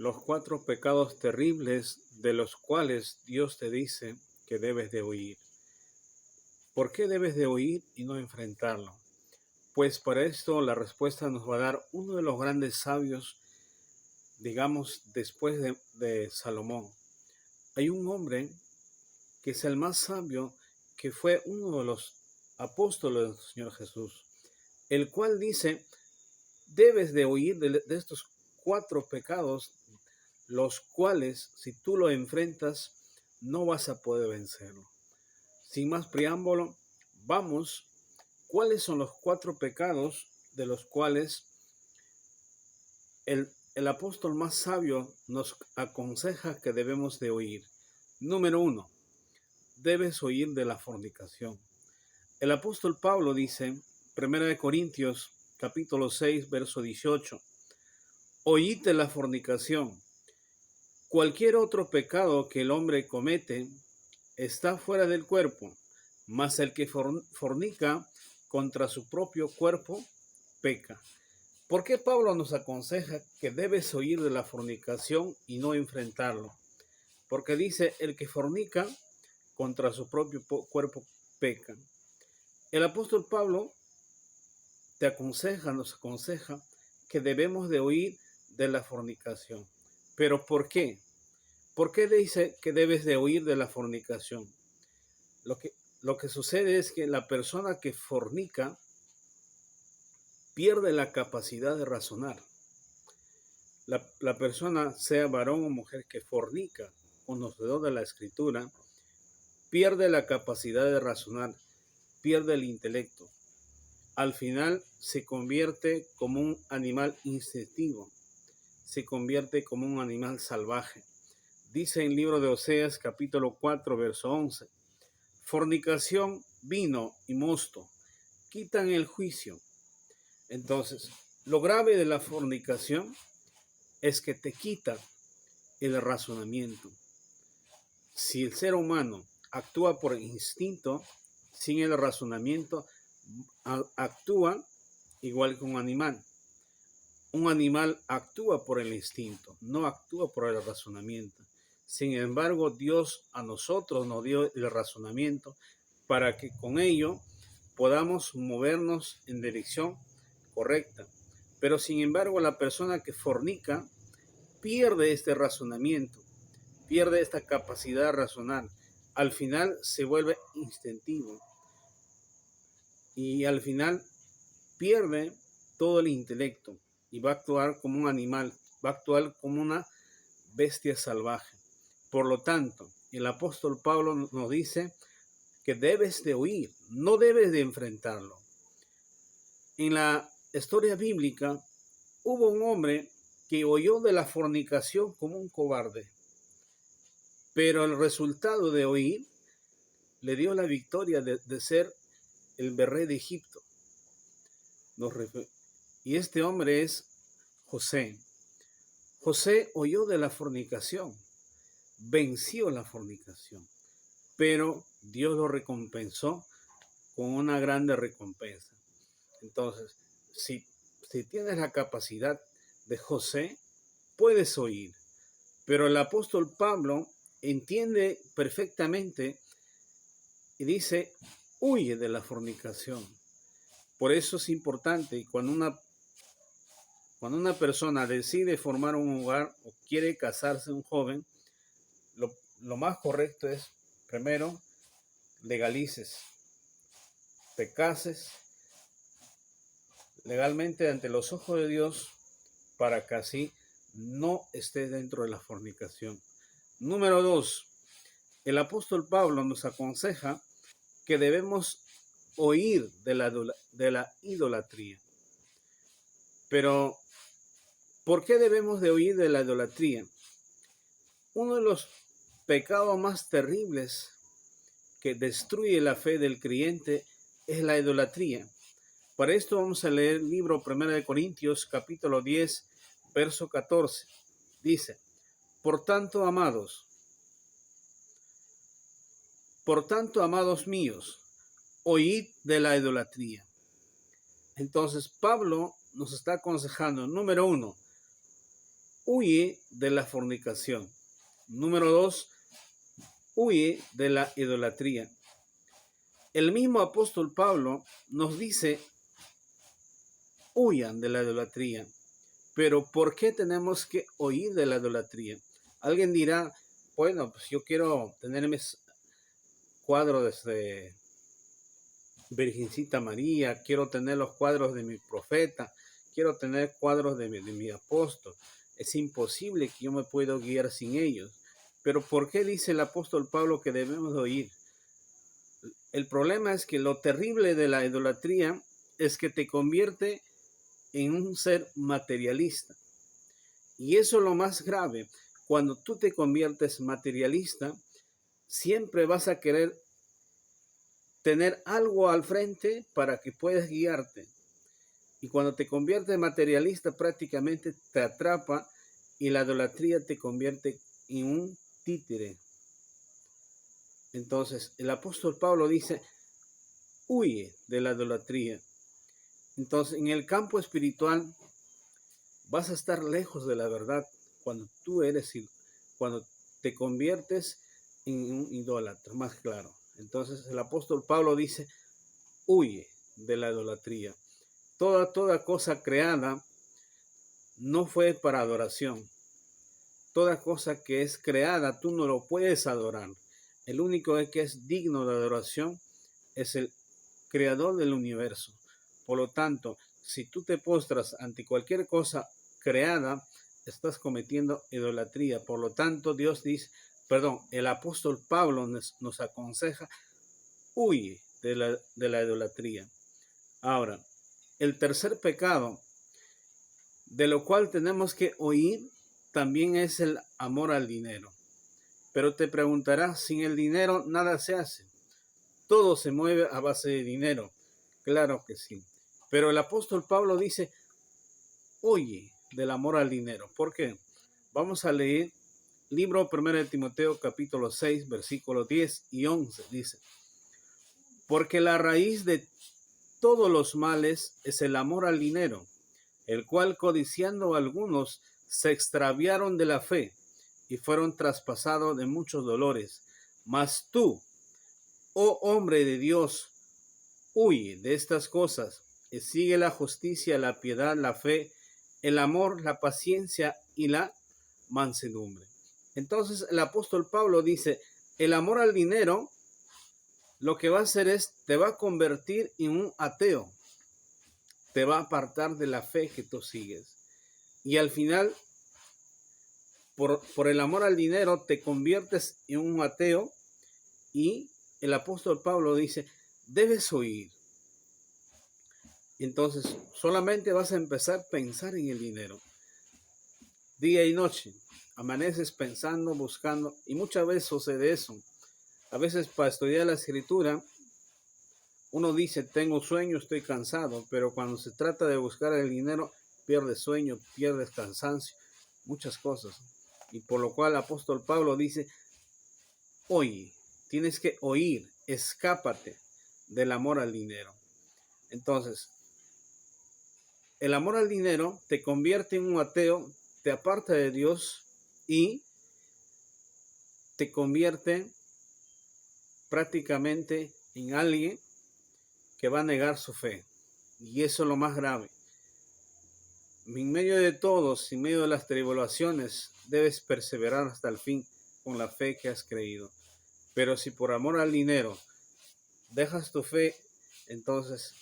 Los 4 pecados terribles de los cuales Dios te dice que debes de huir. ¿Por qué debes de huir y no enfrentarlo? Pues para esto la respuesta nos va a dar uno de los grandes sabios, digamos, después de Salomón. Hay un hombre que es el más sabio, que fue uno de los apóstoles del Señor Jesús, el cual dice, debes de huir de estos 4 pecados, los cuales, si tú lo enfrentas, no vas a poder vencerlo. Sin más preámbulo, vamos, ¿cuáles son los 4 pecados de los cuales el apóstol más sabio nos aconseja que debemos de huir? Número 1, debes huir de la fornicación. El apóstol Pablo dice, 1 Corintios capítulo 6, verso 18, oíd de la fornicación. Cualquier otro pecado que el hombre comete está fuera del cuerpo, mas el que fornica contra su propio cuerpo peca. ¿Por qué Pablo nos aconseja que debes huir de la fornicación y no enfrentarlo? Porque dice, el que fornica contra su propio cuerpo peca. El apóstol Pablo nos aconseja que debemos de huir de la fornicación. ¿Pero por qué? ¿Por qué dice que debes de huir de la fornicación? Lo que sucede es que la persona que fornica pierde la capacidad de razonar. La persona, sea varón o mujer, que fornica, conocedor de la Escritura, pierde la capacidad de razonar, pierde el intelecto. Al final se convierte como un animal instintivo, se convierte como un animal salvaje. Dice en el libro de Oseas, capítulo 4, verso 11, fornicación, vino y mosto quitan el juicio. Entonces, lo grave de la fornicación es que te quita el razonamiento. Si el ser humano actúa por instinto, sin el razonamiento, actúa igual que un animal. Un animal actúa por el instinto, no actúa por el razonamiento. Sin embargo, Dios a nosotros nos dio el razonamiento para que con ello podamos movernos en dirección correcta. Pero sin embargo, la persona que fornica pierde este razonamiento, pierde esta capacidad de razonar. Al final se vuelve instintivo y al final pierde todo el intelecto y va a actuar como un animal, va a actuar como una bestia salvaje. Por lo tanto, el apóstol Pablo nos dice que debes de huir, no debes de enfrentarlo. En la historia bíblica hubo un hombre que huyó de la fornicación como un cobarde, pero el resultado de huir le dio la victoria de ser el rey de Egipto. Y este hombre es José. José huyó de la fornicación, venció la fornicación, pero Dios lo recompensó con una grande recompensa. Entonces, si tienes la capacidad de José, puedes huir. Pero el apóstol Pablo entiende perfectamente y dice, huye de la fornicación. Por eso es importante cuando una persona decide formar un hogar o quiere casarse, un joven, lo más correcto es, primero, legalices, te cases legalmente ante los ojos de Dios para que así no estés dentro de la fornicación. Número 2, el apóstol Pablo nos aconseja que debemos huir de la idolatría. Pero, ¿por qué debemos de huir de la idolatría? Uno de los pecados más terribles que destruye la fe del creyente es la idolatría. Para esto vamos a leer el libro 1 Corintios, capítulo 10, verso 14. Dice, por tanto, amados míos, huid de la idolatría. Entonces, Pablo nos está aconsejando, número 1, huye de la fornicación. Número 2, huye de la idolatría. El mismo apóstol Pablo nos dice, huyan de la idolatría. Pero ¿por qué tenemos que huir de la idolatría? Alguien dirá, bueno, pues yo quiero tener mis cuadros de Virgencita María, quiero tener los cuadros de mi profeta, quiero tener cuadros de mi apóstol. Es imposible que yo me pueda guiar sin ellos. Pero ¿por qué dice el apóstol Pablo que debemos oír? El problema es que lo terrible de la idolatría es que te convierte en un ser materialista. Y eso es lo más grave. Cuando tú te conviertes materialista, siempre vas a querer tener algo al frente para que puedas guiarte. Y cuando te conviertes materialista, prácticamente te atrapa y la idolatría te convierte en un títere. Entonces, el apóstol Pablo dice, huye de la idolatría. Entonces, en el campo espiritual, vas a estar lejos de la verdad cuando cuando te conviertes en un idólatra, más claro. Entonces, el apóstol Pablo dice, huye de la idolatría. Toda cosa creada no fue para adoración. Toda cosa que es creada, tú no lo puedes adorar. El único que es digno de adoración es el creador del universo. Por lo tanto, si tú te postras ante cualquier cosa creada, estás cometiendo idolatría. Por lo tanto, el apóstol Pablo nos aconseja, huye de la idolatría. Ahora, el tercer pecado, de lo cual tenemos que huir, también es el amor al dinero. Pero te preguntarás, sin el dinero nada se hace. Todo se mueve a base de dinero. Claro que sí. Pero el apóstol Pablo dice, huye del amor al dinero. ¿Por qué? Vamos a leer libro 1 de Timoteo capítulo 6, versículos 10 y 11. Dice, porque la raíz de todos los males es el amor al dinero, el cual codiciando algunos se extraviaron de la fe y fueron traspasados de muchos dolores. Mas tú, oh hombre de Dios, huye de estas cosas y sigue la justicia, la piedad, la fe, el amor, la paciencia y la mansedumbre. Entonces el apóstol Pablo dice, el amor al dinero lo que va a hacer es, te va a convertir en un ateo, te va a apartar de la fe que tú sigues. Y al final, por el amor al dinero, te conviertes en un ateo y el apóstol Pablo dice, debes huir. Entonces, solamente vas a empezar a pensar en el dinero. Día y noche, amaneces pensando, buscando, y muchas veces sucede eso. A veces para estudiar la escritura, uno dice, tengo sueño, estoy cansado, pero cuando se trata de buscar el dinero, pierdes sueño, pierdes cansancio, muchas cosas. Y por lo cual el apóstol Pablo dice, oye, tienes que oír, escápate del amor al dinero. Entonces, el amor al dinero te convierte en un ateo, te aparta de Dios y te convierte prácticamente en alguien que va a negar su fe. Y eso es lo más grave. En medio de todos, en medio de las tribulaciones, debes perseverar hasta el fin con la fe que has creído. Pero si por amor al dinero dejas tu fe, entonces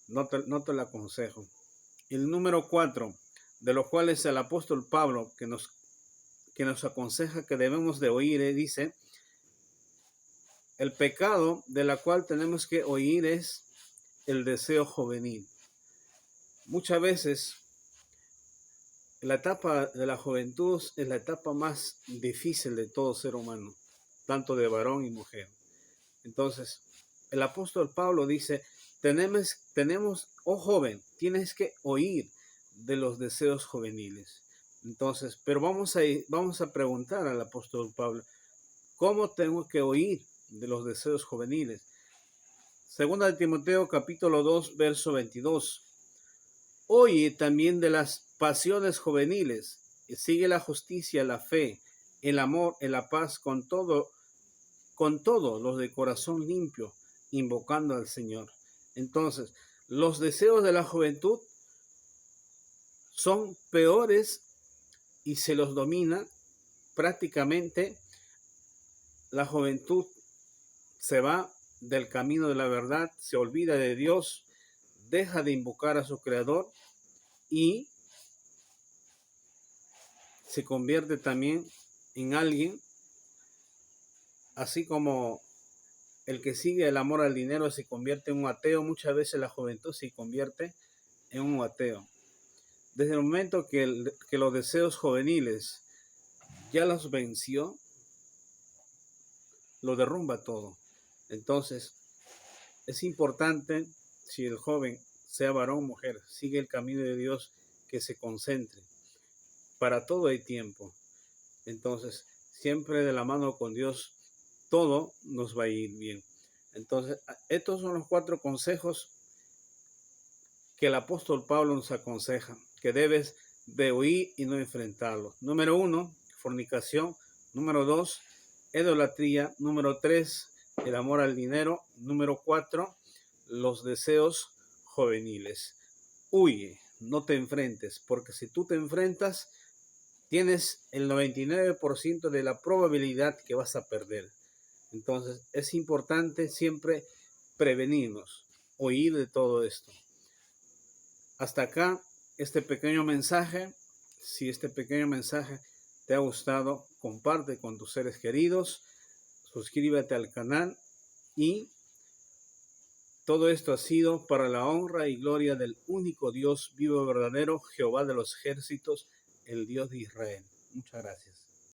no te lo aconsejo. El número 4, de lo cual es el apóstol Pablo que nos aconseja que debemos de oír, dice, el pecado de la cual tenemos que oír es el deseo juvenil. Muchas veces la etapa de la juventud es la etapa más difícil de todo ser humano, tanto de varón y mujer. Entonces, el apóstol Pablo dice, tenemos, oh joven, tienes que oír de los deseos juveniles. Entonces, pero vamos a preguntar al apóstol Pablo, ¿cómo tengo que oír de los deseos juveniles? Segunda de Timoteo capítulo 2, verso 22. Oye también de las pasiones juveniles, sigue la justicia, la fe, el amor, la paz con todos los de corazón limpio, invocando al Señor. Entonces, los deseos de la juventud son peores y se los domina prácticamente. La juventud se va del camino de la verdad, se olvida de Dios, deja de invocar a su Creador y se convierte también en alguien, así como el que sigue el amor al dinero se convierte en un ateo. Muchas veces la juventud se convierte en un ateo. Desde el momento que los deseos juveniles ya los venció, lo derrumba todo. Entonces, es importante, si el joven, sea varón o mujer, sigue el camino de Dios, que se concentre. Para todo hay tiempo. Entonces, siempre de la mano con Dios, todo nos va a ir bien. Entonces, estos son los 4 consejos que el apóstol Pablo nos aconseja, que debes de oír y no enfrentarlos. Número 1, fornicación. Número 2, idolatría. Número 3, el amor al dinero. Número 4, los deseos juveniles. Huye, no te enfrentes, porque si tú te enfrentas, tienes el 99% de la probabilidad que vas a perder. Entonces, es importante siempre prevenirnos, huir de todo esto. Hasta acá este pequeño mensaje. Si este pequeño mensaje te ha gustado, comparte con tus seres queridos, suscríbete al canal, y todo esto ha sido para la honra y gloria del único Dios vivo y verdadero, Jehová de los ejércitos, el Dios de Israel. Muchas gracias.